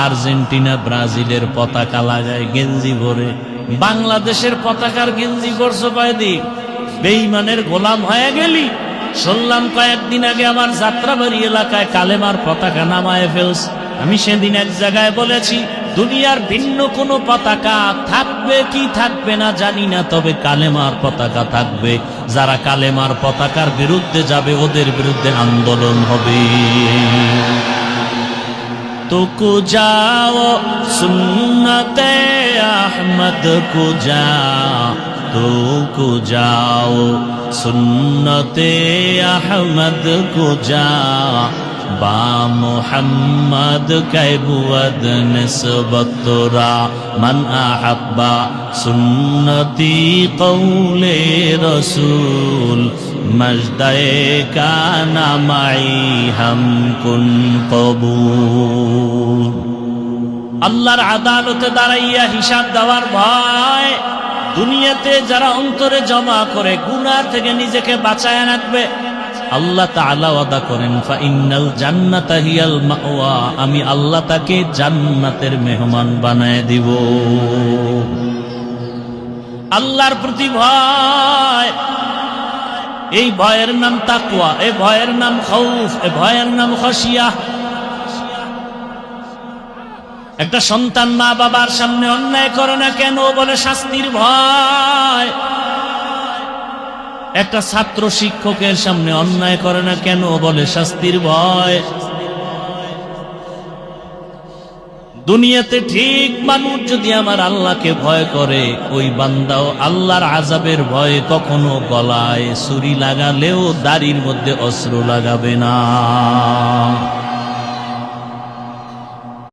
Argentina ব্রাজিলের পতাকা লাগায় গেঞ্জি ভরে, বাংলাদেশের পতাকার গেঞ্জি করছো কয়দিন, বেঈমানের গোলাম হয়ে গেলি। শুনলাম কয়েকদিন আগে আমার যাত্রাবাড়ি এলাকায় কালেমার পতাকা নামায় ফেলছে। আমি সেদিন এক জায়গায় বলেছি, দুনিয়ার ভিন্ন কোনো পতাকা থাকবে কি থাকবে না জানি না, তবে কালেমার পতাকা থাকবে। যারা কালেমার পতাকার বিরুদ্ধে যাবে ওদের বিরুদ্ধে আন্দোলন হবে। তো কো যাও সুন্নতে আহমদ কো যাও, তো কো যাও সুন্নতে আহমদ কো যাও, বা মুহাম্মদ কৈবুদ নিসবতরা মান আহাব্বা সুন্নতি কৌলে রসুল মজদায়ে কানা মাই হাম কুন কবুল। আল্লাহর আদালতে দাঁড়াইয়া হিসাব দেওয়ার ভয় দুনিয়াতে যারা অন্তরে জমা করে গুনাহ থেকে নিজেকে বাঁচায় রাখবে, আল্লাহ তাআলা ওয়াদা করেন ফাইন্নাল জান্নাতা হিয়াল মাওয়া, আমি আল্লাহ তাকে জান্নাতের মেহমান বানায় দিব। আল্লাহর প্রতি ভয়, এই ভয়ের নাম তাকওয়া, এই ভয়ের নাম খাউফ, এই ভয়ের নাম খাশিয়া। একটা সন্তান মা বাবার সামনে অন্যায় করে না কেন, বলে শাস্তির ভয়। একটা ছাত্র শিক্ষকের সামনে অন্যায় করে না কেন, বলে শাস্তির ভয়। দুনিয়াতে ঠিক মানুষ যদি আমার আল্লাহকে ভয় করে, ওই বান্দাও আল্লাহর আযাবের ভয়ে কখনো গলায় ছুরি লাগালেও দাড়ির মধ্যে অস্ত্র লাগাবে না।